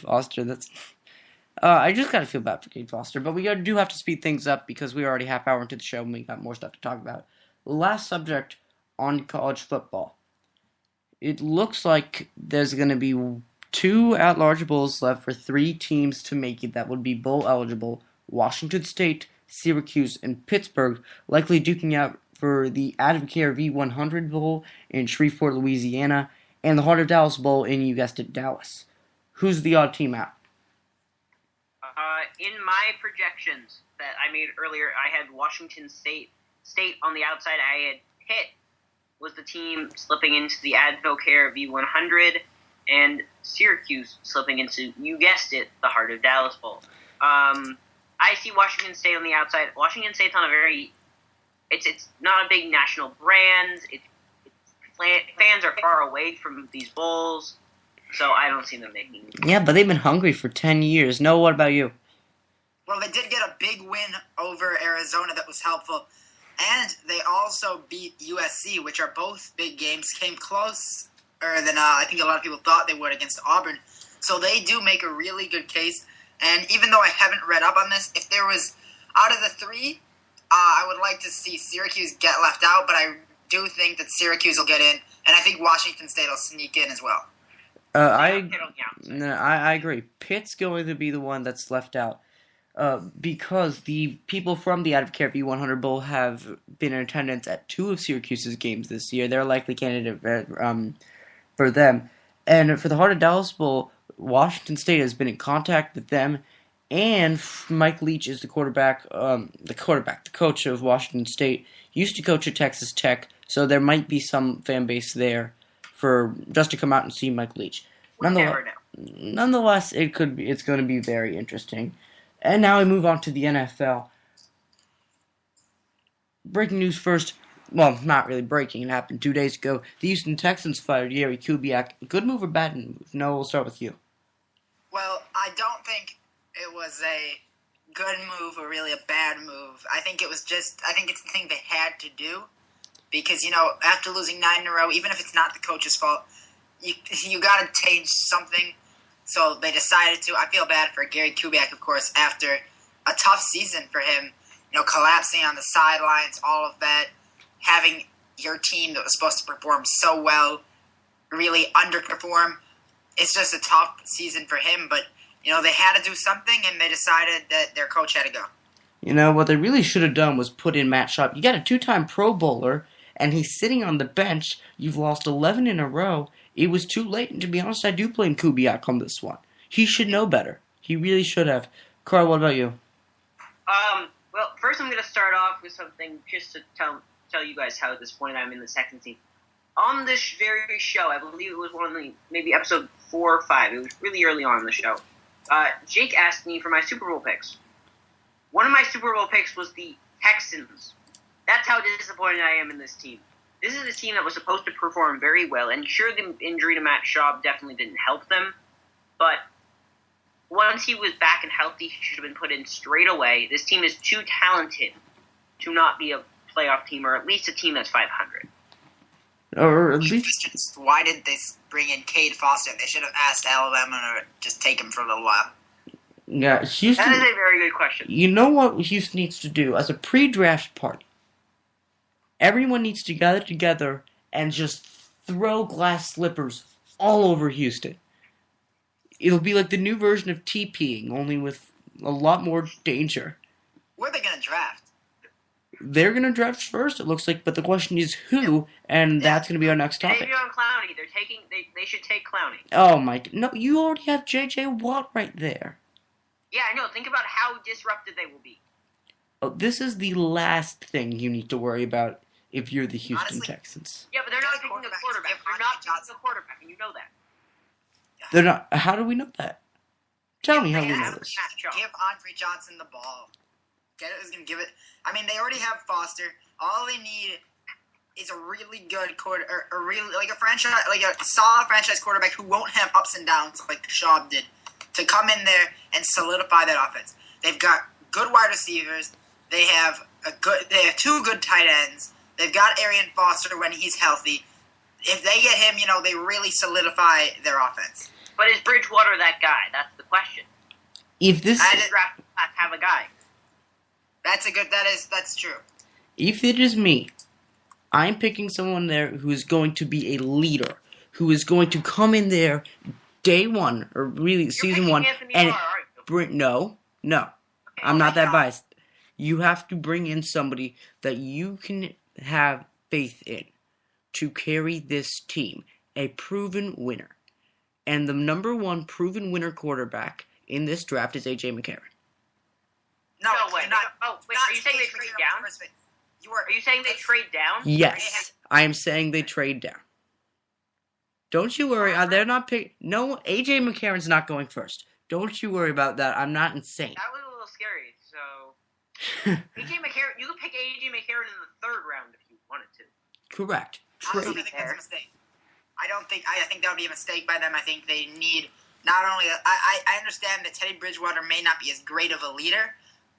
Foster. That's. I just gotta feel bad for Cade Foster, but we do have to speed things up because we're already half hour into the show and we got more stuff to talk about. Last subject on college football. It looks like there's going to be 2 at-large bowls left for 3 teams to make it that would be bowl eligible. Washington State, Syracuse, and Pittsburgh likely duking out for the Advocare V100 Bowl in Shreveport, Louisiana, and the Heart of Dallas Bowl in, you guessed it, Dallas. Who's the odd team out? In my projections that I made earlier, I had Washington State on the outside. I had Pitt was the team slipping into the Advocare V100, and Syracuse slipping into, you guessed it, the Heart of Dallas Bowl. I see Washington State on the outside. Washington State's on a very, it's not a big national brand. Fans are far away from these bowls, so I don't see them making it. Yeah, but they've been hungry for 10 years. Noah, what about you? Well, they did get a big win over Arizona that was helpful. And they also beat USC, which are both big games. Came closer than I think a lot of people thought they would against Auburn. So they do make a really good case. And even though I haven't read up on this, if there was, out of the 3, I would like to see Syracuse get left out. But I do think that Syracuse will get in. And I think Washington State will sneak in as well. I agree. Pitt's going to be the one that's left out. Because the people from the Advocare V100 Bowl have been in attendance at 2 of Syracuse's games this year. They're a likely candidate for them. And for the Heart of Dallas Bowl, Washington State has been in contact with them, and Mike Leach is the coach of Washington State. Used to coach at Texas Tech, so there might be some fan base there for just to come out and see Mike Leach. Nonetheless, it's going to be very interesting. And now we move on to the NFL. Breaking news first. Well, not really breaking. It happened 2 days ago. The Houston Texans fired Gary Kubiak. Good move or bad move? No, we'll start with you. Well, I don't think it was a good move or really a bad move. I think it's the thing they had to do. Because, after losing 9 in a row, even if it's not the coach's fault, you got to change something. So they decided to. I feel bad for Gary Kubiak, of course, after a tough season for him. Collapsing on the sidelines, all of that, having your team that was supposed to perform so well really underperform. It's just a tough season for him, but, they had to do something, and they decided that their coach had to go. What they really should have done was put in Matt Schaub. You got a 2-time Pro Bowler, and he's sitting on the bench. You've lost 11 in a row. It was too late, and to be honest, I do blame Kubiak on this one. He should know better. He really should have. Carl, what about you? Well, first I'm going to start off with something just to tell you guys how at this point I'm in the second team. On this very show, I believe it was maybe episode 4 or 5. It was really early on in the show. Jake asked me for my Super Bowl picks. One of my Super Bowl picks was the Texans. That's how disappointed I am in this team. This is a team that was supposed to perform very well, and sure, the injury to Matt Schaub definitely didn't help them, but once he was back and healthy, he should have been put in straight away. This team is too talented to not be a playoff team, or at least a team that's 500. Or at least... Why did they bring in Cade Foster? They should have asked Alabama to just take him for a little while. Yeah, Houston... That is a very good question. You know what Houston needs to do? As a pre-draft party, everyone needs to gather together and just throw glass slippers all over Houston. It'll be like the new version of TPing, only with a lot more danger. Where are they going to draft? They're going to draft first, it looks like, but the question is who, and that's going to be our next topic. Maybe on Clowney. They should take Clowney. Oh my... No, you already have J.J. Watt right there. Yeah, I know. Think about how disrupted they will be. Oh, this is the last thing you need to worry about if you're the Houston Honestly, Texans. Yeah, but they're not taking a quarterback. They're not taking a quarterback, and you know that. They're not... How do we know that? Tell me how we know this. Give Andre Johnson the ball. Get it? Who's going to give it? I mean, they already have Foster. All they need is a really good a solid franchise quarterback who won't have ups and downs like Schaub did, to come in there and solidify that offense. They've got good wide receivers. They have 2 good tight ends. They've got Arian Foster when he's healthy. If they get him, they really solidify their offense. But is Bridgewater that guy? That's the If this, I just draft have a guy. That's true. if it is me, I'm picking someone there who is going to be a leader, who is going to come in there day one, or really season one, and bring. No. I'm not that biased. You have to bring in somebody that you can have faith in to carry this team, a proven winner. And the number one proven winner quarterback in this draft is A.J. McCarron. No way. Are you saying they trade down? Are you saying they trade down? Yes, I am saying they trade down. Don't you worry. They're not pick. No, A.J. McCarron's not going first. Don't you worry about that. I'm not insane. That was a little scary. So, A.J. McCarron, you could pick A.J. McCarron in the third round if you wanted to. Correct. I think that's a mistake. I think that would be a mistake by them. I think they need not only. I understand that Teddy Bridgewater may not be as great of a leader,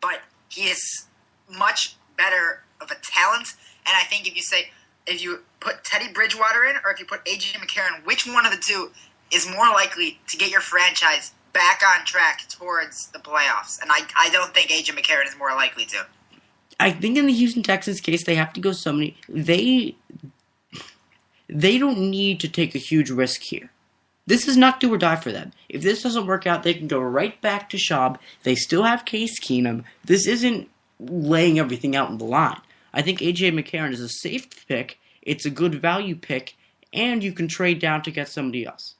but he is much better of a talent. And I think if you put Teddy Bridgewater in, or if you put A.J. McCarron, which one of the two is more likely to get your franchise back on track towards the playoffs? And I don't think A.J. McCarron is more likely to. I think in the Houston Texans case, they have to go somebody. They don't need to take a huge risk here. This is not do or die for them. If this doesn't work out, they can go right back to Schaub. They still have Case Keenum. This isn't laying everything out on the line. I think A.J. McCarron is a safe pick. It's a good value pick, and you can trade down to get somebody else.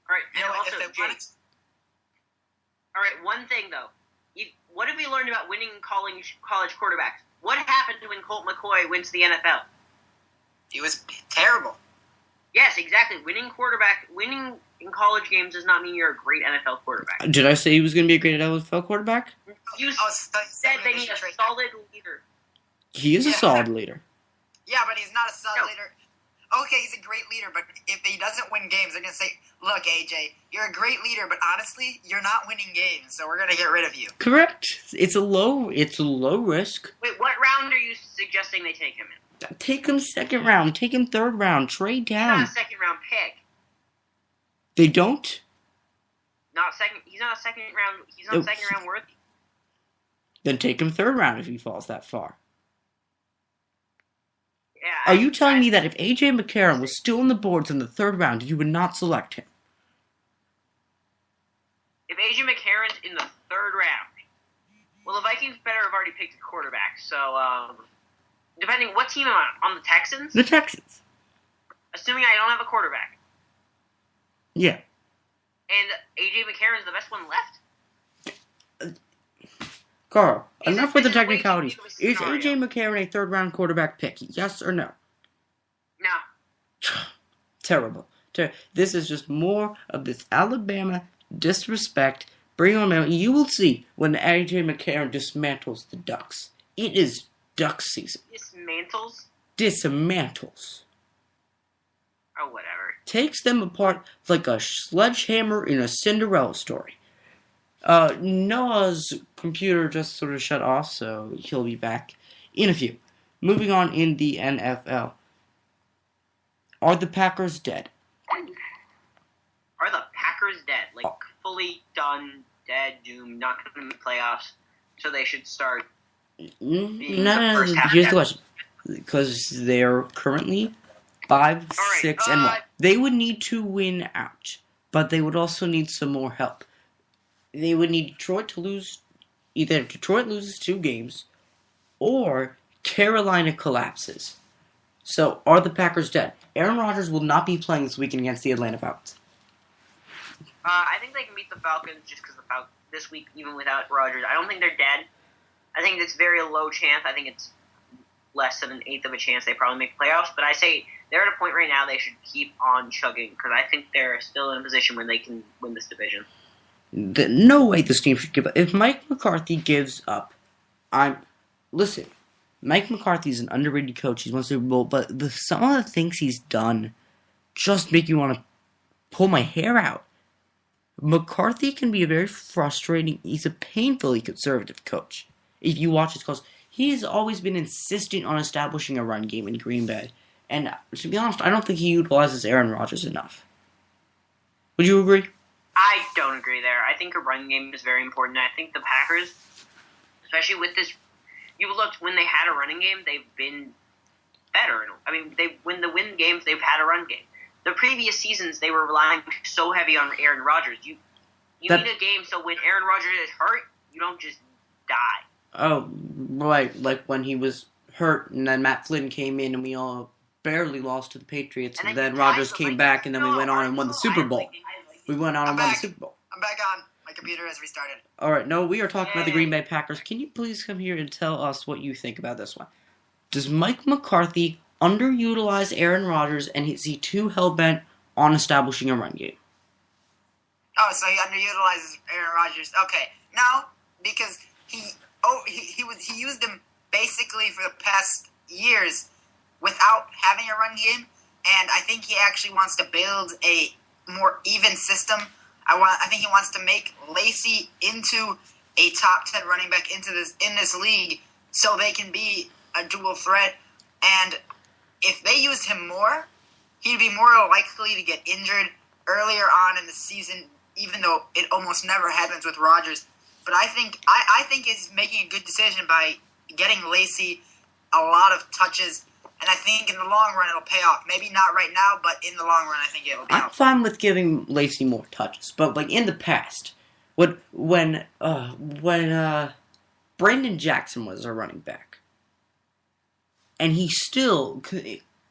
All right, and also, Jake. All right, one thing though. What have we learned about winning college quarterbacks? What happened when Colt McCoy went to the NFL? He was terrible. Yes, exactly. Winning in college games does not mean you're a great NFL quarterback. Did I say he was going to be a great NFL quarterback? You said they need a solid leader. He is a solid leader. Yeah, but he's not a solid leader. Okay, he's a great leader, but if he doesn't win games, they're going to say, look, AJ, you're a great leader, but honestly, you're not winning games, so we're going to get rid of you. Correct. It's a low risk. Wait, what round are you suggesting they take him in? Take him second round. Take him third round. Trade down. He's not a second round pick. They don't? He's not a second round. He's not second round worthy. Then take him third round if he falls that far. Yeah. Are you telling me that if A.J. McCarron was still on the boards in the third round, you would not select him? If A.J. McCarron's in the third round, well, the Vikings better have already picked a quarterback. So, depending what team I'm on the Texans. The Texans. Assuming I don't have a quarterback. Yeah. And A.J. McCarron's the best one left. Carl, enough with the technicalities. Is A.J. McCarron a third-round quarterback pick? Yes or no? No. Terrible. This is just more of this Alabama disrespect. Bring on Alabama. You will see when A.J. McCarron dismantles the Ducks. It is Duck season. Dismantles. Oh, whatever. Takes them apart like a sledgehammer in a Cinderella story. Noah's computer just sort of shut off, so he'll be back in a few. Moving on in the NFL. Are the Packers dead? Are the Packers dead? Like, fully done, dead, doomed, not going to the playoffs, so they should start being the first half. Here's the question. Because they're currently 5, 6, and 1. They would need to win out, but they would also need some more help. They would need Detroit to lose. Either Detroit loses 2 games, or Carolina collapses. So, are the Packers dead? Aaron Rodgers will not be playing this weekend against the Atlanta Falcons. I think they can beat the Falcons just because this week, even without Rodgers. I don't think they're dead. I think it's very low chance. I think it's less than an eighth of a chance they probably make the playoffs. But I say they're at a point right now they should keep on chugging because I think they're still in a position where they can win this division. No way this team should give up. If Mike McCarthy gives up, listen. Mike McCarthy's an underrated coach. He's won Super Bowl, but some of the things he's done just make you want to pull my hair out. McCarthy can be a very frustrating. He's a painfully conservative coach. If you watch his calls, he has always been insistent on establishing a run game in Green Bay. And to be honest, I don't think he utilizes Aaron Rodgers enough. Would you agree? I don't agree there. I think a run game is very important. I think the Packers, especially with this, you looked when they had a running game, they've been better. I mean, when they win games, they've had a run game. The previous seasons, they were relying so heavy on Aaron Rodgers. You need a game so when Aaron Rodgers is hurt, you don't just die. Oh, right. Like when he was hurt and then Matt Flynn came in and we all barely lost to the Patriots. And then Rodgers came back and then we went on and won the Super Bowl. We went on and won the Super Bowl. I'm back on. My computer has restarted. All right. No, we are talking about the Green Bay Packers. Can you please come here and tell us what you think about this one? Does Mike McCarthy underutilize Aaron Rodgers, and is he too hell-bent on establishing a run game? Oh, so he underutilizes Aaron Rodgers. Okay, no, because he used him basically for the past years without having a run game, and I think he actually wants to build a more even system. I think he wants to make Lacy into a top 10 running back in this league, so they can be a dual threat. And if they used him more, he'd be more likely to get injured earlier on in the season, even though it almost never happens with Rodgers. But I think he's making a good decision by getting Lacy a lot of touches, and I think in the long run it'll pay off. Maybe not right now, but in the long run I think it'll pay off. I'm fine with giving Lacy more touches, but like in the past, when Brandon Jackson was a running back, and he still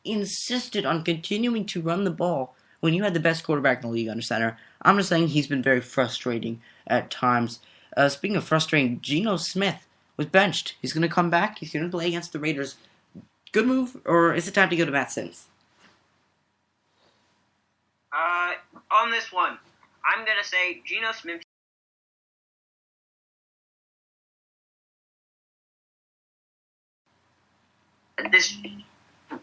insisted on continuing to run the ball when you had the best quarterback in the league under center. I'm just saying he's been very frustrating at times. Speaking of frustrating, Geno Smith was benched. He's going to come back. He's going to play against the Raiders. Good move, or is it time to go to Matt Sims? On this one, I'm going to say Geno Smith.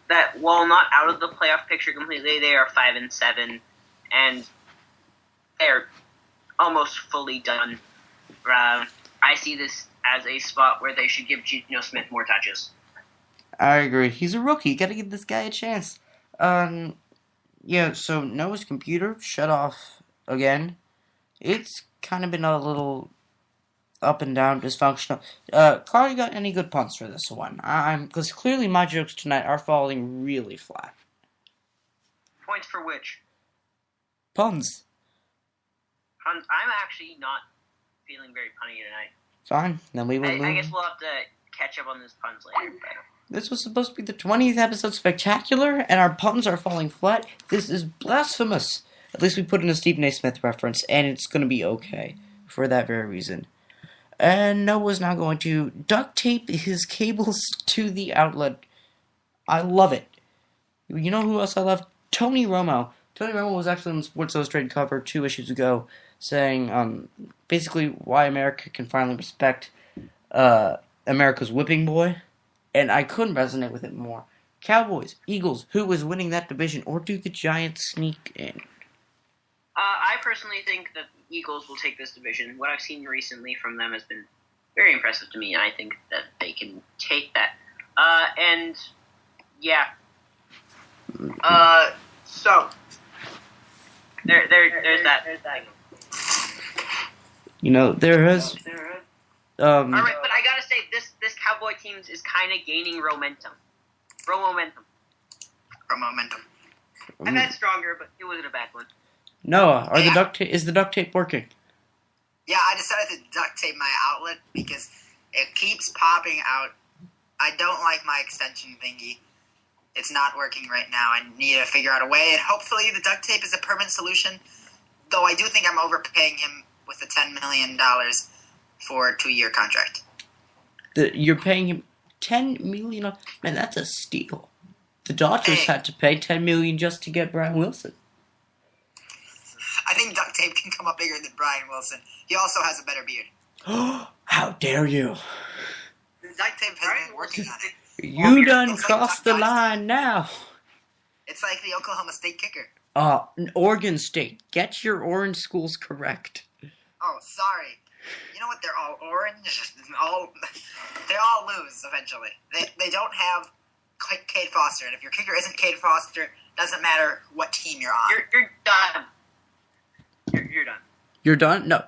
That while not out of the playoff picture completely, they are 5-7, and they're almost fully done. I see this as a spot where they should give Geno Smith more touches. I agree. He's a rookie. You gotta give this guy a chance. Yeah, so Noah's computer shut off again. It's kind of been a little up and down, dysfunctional. Carl, you got any good puns for this one? Because clearly my jokes tonight are falling really flat. Points for which? Puns. I'm actually not feeling very punny tonight. Fine, then we will move. I guess we'll have to catch up on those puns later. This was supposed to be the 20th episode spectacular, and our puns are falling flat. This is blasphemous. At least we put in a Stephen A. Smith reference, and it's going to be okay for that very reason. And Noah's now going to duct tape his cables to the outlet. I love it. You know who else I love? Tony Romo. Tony Romo was actually on Sports Illustrated cover 2 issues ago, saying basically why America can finally respect America's whipping boy. And I couldn't resonate with it more. Cowboys, Eagles, who is winning that division, or do the Giants sneak in? I personally think that the Eagles will take this division. What I've seen recently from them has been very impressive to me, and I think that they can take that. And yeah. So there's that. You know, there has. All right, but I gotta say, this Cowboy team is kind of gaining momentum. Momentum. I've had stronger, but it wasn't a bad one. Noah, is the duct tape working? Yeah, I decided to duct tape my outlet because it keeps popping out. I don't like my extension thingy. It's not working right now. I need to figure out a way, and hopefully the duct tape is a permanent solution. Though I do think I'm overpaying him with the $10 million for a 2-year contract. You're paying him $10 million? Man, that's a steal. The Dodgers had to pay $10 million just to get Brian Wilson. I think duct tape can come up bigger than Brian Wilson. He also has a better beard. How dare you? The duct tape has been working on it. You done crossed the line now. It's like the Oklahoma State kicker. Oregon State. Get your orange schools correct. Oh, sorry. You know what? They're all orange. They all lose eventually. They don't have Cade Foster, and if your kicker isn't Cade Foster, doesn't matter what team you're on. You're done. You're done. You're done? No.